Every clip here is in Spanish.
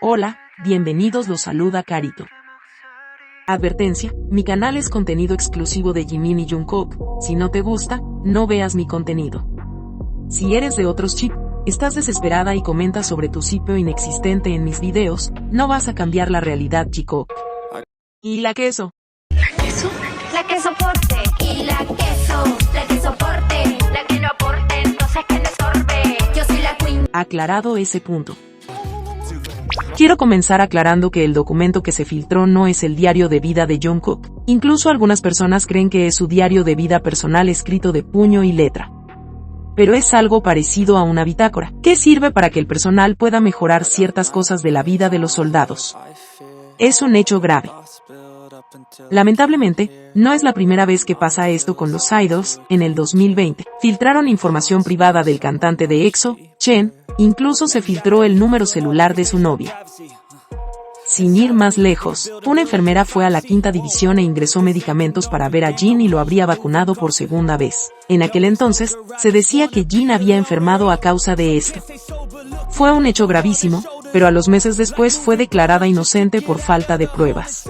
Hola, bienvenidos, los saluda Carito. Advertencia, mi canal es contenido exclusivo de Jimin y Jungkook, si no te gusta, no veas mi contenido. Si eres de otros chip, estás desesperada y comentas sobre tu sitio inexistente en mis videos, no vas a cambiar la realidad, chico. ¿Y la queso? ¿La queso? La que soporte. Y la que soporte. La que no aporte, entonces que le sorbe. Yo soy la queen. Aclarado ese punto. Quiero comenzar aclarando que el documento que se filtró no es el diario de vida de Jungkook. Incluso algunas personas creen que es su diario de vida personal escrito de puño y letra. Pero es algo parecido a una bitácora, que sirve para que el personal pueda mejorar ciertas cosas de la vida de los soldados. Es un hecho grave. Lamentablemente, no es la primera vez que pasa esto con los idols. En el 2020, filtraron información privada del cantante de EXO, Chen, incluso se filtró el número celular de su novia. Sin ir más lejos, una enfermera fue a la 5ª división e ingresó medicamentos para ver a Jin y lo habría vacunado por segunda vez. En aquel entonces, se decía que Jin había enfermado a causa de esto. Fue un hecho gravísimo, pero a los meses después fue declarada inocente por falta de pruebas.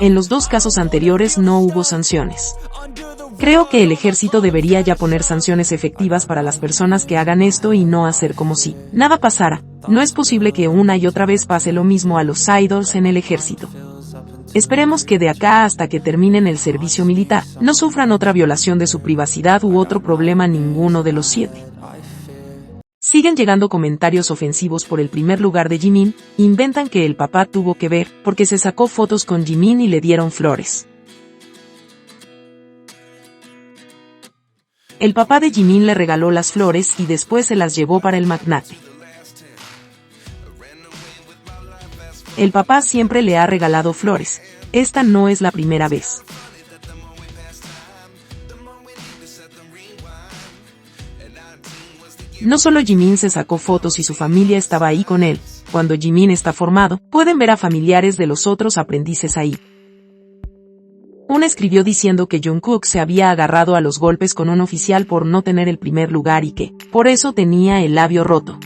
En los dos casos anteriores no hubo sanciones. Creo que el ejército debería ya poner sanciones efectivas para las personas que hagan esto y no hacer como si nada pasara. No es posible que una y otra vez pase lo mismo a los idols en el ejército. Esperemos que de acá hasta que terminen el servicio militar, no sufran otra violación de su privacidad u otro problema ninguno de los 7. Siguen llegando comentarios ofensivos por el primer lugar de Jimin, inventan que el papá tuvo que ver, porque se sacó fotos con Jimin y le dieron flores. El papá de Jimin le regaló las flores y después se las llevó para el magnate. El papá siempre le ha regalado flores. Esta no es la primera vez. No solo Jimin se sacó fotos y su familia estaba ahí con él. Cuando Jimin está formado, pueden ver a familiares de los otros aprendices ahí. Una escribió diciendo que Jungkook se había agarrado a los golpes con un oficial por no tener el primer lugar y que, por eso tenía el labio roto.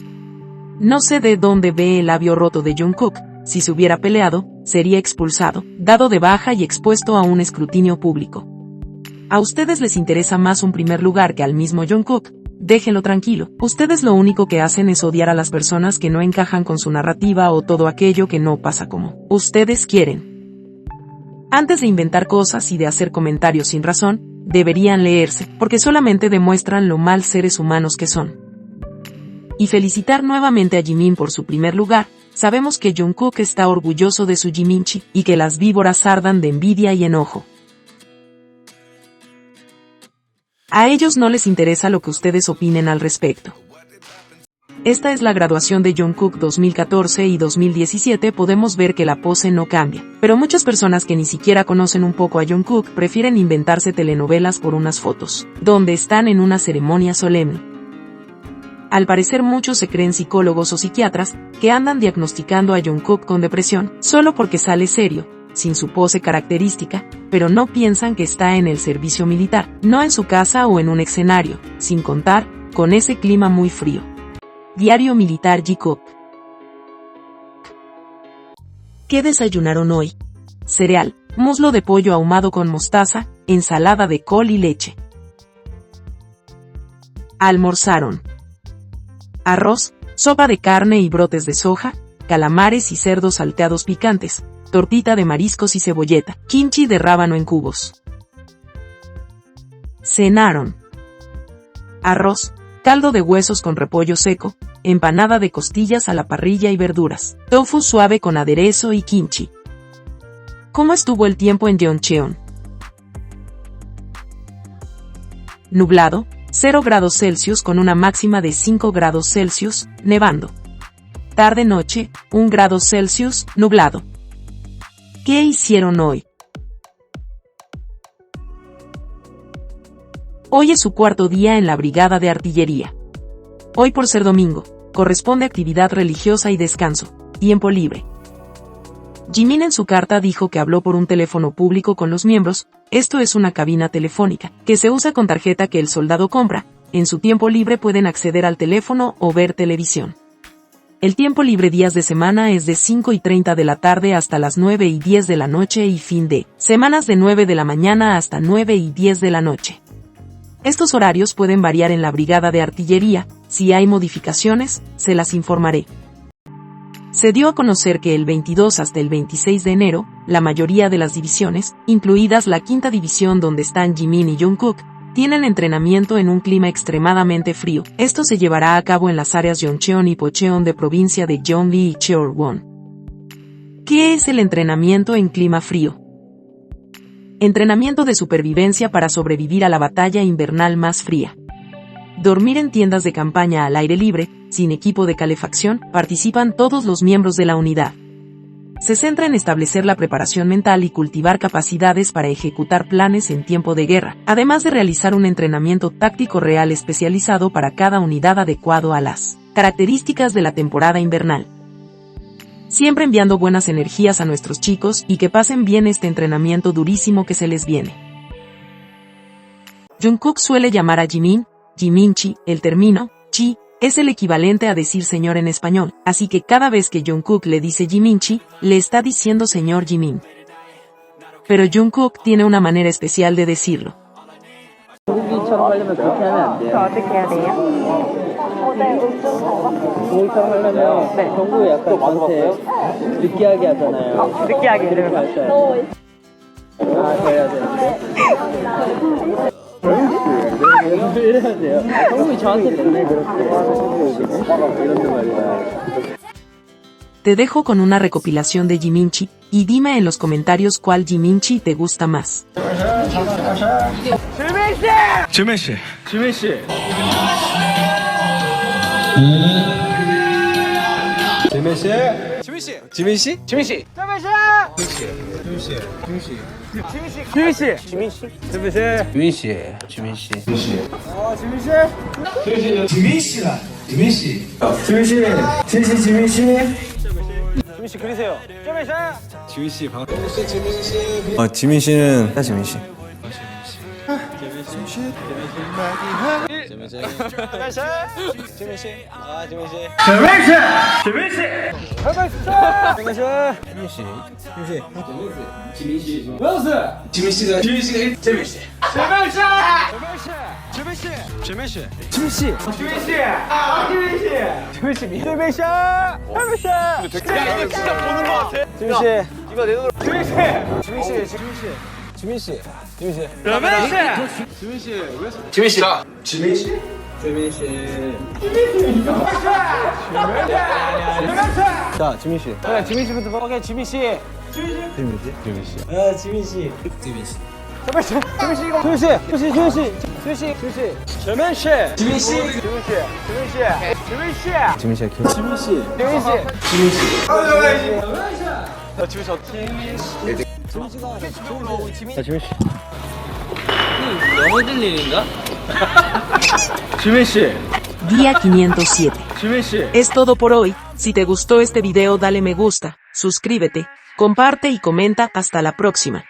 No sé de dónde ve el labio roto de Jungkook. Si se hubiera peleado, sería expulsado, dado de baja y expuesto a un escrutinio público. ¿A ustedes les interesa más un primer lugar que al mismo Jungkook? Déjenlo tranquilo. Ustedes lo único que hacen es odiar a las personas que no encajan con su narrativa o todo aquello que no pasa como ustedes quieren. Antes de inventar cosas y de hacer comentarios sin razón, deberían leerse, porque solamente demuestran lo mal seres humanos que son. Y felicitar nuevamente a Jimin por su primer lugar. Sabemos que Jungkook está orgulloso de su Jiminchi, y que las víboras ardan de envidia y enojo. A ellos no les interesa lo que ustedes opinen al respecto. Esta es la graduación de Jungkook 2014 y 2017. Podemos ver que la pose no cambia, pero muchas personas que ni siquiera conocen un poco a Jungkook prefieren inventarse telenovelas por unas fotos, donde están en una ceremonia solemne. Al parecer muchos se creen psicólogos o psiquiatras, que andan diagnosticando a Jungkook con depresión, solo porque sale serio, sin su pose característica, pero no piensan que está en el servicio militar, no en su casa o en un escenario, sin contar con ese clima muy frío. Diario Militar Jungkook. ¿Qué desayunaron hoy? Cereal, muslo de pollo ahumado con mostaza, ensalada de col y leche. Almorzaron arroz, sopa de carne y brotes de soja, calamares y cerdos salteados picantes, tortita de mariscos y cebolleta, kimchi de rábano en cubos. Cenaron arroz, caldo de huesos con repollo seco, empanada de costillas a la parrilla y verduras, tofu suave con aderezo y kimchi. ¿Cómo estuvo el tiempo en Jeoncheon? Nublado, 0 grados Celsius con una máxima de 5 grados Celsius, nevando. Tarde-noche, 1 grado Celsius, nublado. ¿Qué hicieron hoy? Hoy es su 4º día en la brigada de artillería. Hoy, por ser domingo, corresponde actividad religiosa y descanso, tiempo libre. Jimin en su carta dijo que habló por un teléfono público con los miembros. Esto es una cabina telefónica, que se usa con tarjeta que el soldado compra. En su tiempo libre pueden acceder al teléfono o ver televisión. El tiempo libre días de semana es de 5:30 de la tarde hasta las 9:10 de la noche y fin de semanas de 9 de la mañana hasta 9:10 de la noche. Estos horarios pueden variar en la brigada de artillería. Si hay modificaciones, se las informaré. Se dio a conocer que el 22 hasta el 26 de enero, la mayoría de las divisiones, incluidas la quinta división donde están Jimin y Jungkook, tienen entrenamiento en un clima extremadamente frío. Esto se llevará a cabo en las áreas Yeoncheon y Pocheon de provincia de Gyeonggi y Cheorwon. ¿Qué es el entrenamiento en clima frío? Entrenamiento de supervivencia para sobrevivir a la batalla invernal más fría. Dormir en tiendas de campaña al aire libre, sin equipo de calefacción, participan todos los miembros de la unidad. Se centra en establecer la preparación mental y cultivar capacidades para ejecutar planes en tiempo de guerra, además de realizar un entrenamiento táctico real especializado para cada unidad adecuado a las características de la temporada invernal. Siempre enviando buenas energías a nuestros chicos y que pasen bien este entrenamiento durísimo que se les viene. Jungkook suele llamar a Jimin, Jiminchi. El término chi es el equivalente a decir señor en español, así que cada vez que Jungkook le dice Jiminchi, le está diciendo señor Jimin. Pero Jungkook tiene una manera especial de decirlo. 우기처럼 하려면 그렇게 하면 안 돼요. 어떻게 해야 돼요? 우기처럼 하려면 정국이 약간 저한테 느끼하게 하잖아요. 느끼하게 그렇게 할까요? 아, 저 해야 되는데. 이래야 돼요. 정국이 저한테 맨날 그렇게 이런 말이야. Te dejo con una recopilación de Jiminchi, y dime en los comentarios cuál Jiminchi te gusta más. 지민씨! 지민씨! 지민씨! 지민씨! 지민씨! 지민씨! 지민씨 그리세요. 지민씨 방. 지민 씨는 지민 씨. 자, 지민 씨. 그래, 지민 씨부터 봐. 오케이, 지민 씨. 지민 씨. 아, 지민 씨. 지민 씨. 지민 씨. 지민 씨 이거. 지민 씨. 지민 씨. 지민 씨. 지민 씨. 지민 씨. 지민 씨. 지민 씨. 지민 씨. 지민 씨. 지민 씨. 지민 씨. 지민 씨. 지민 씨. 아, 지민 씨 어떻게? 지민 씨가 지민 씨. 영어들 일인가? 지민 씨. Día 507. 지민 씨. Es todo por hoy. Si te gustó este video dale me gusta, suscríbete, comparte y comenta. Hasta la próxima.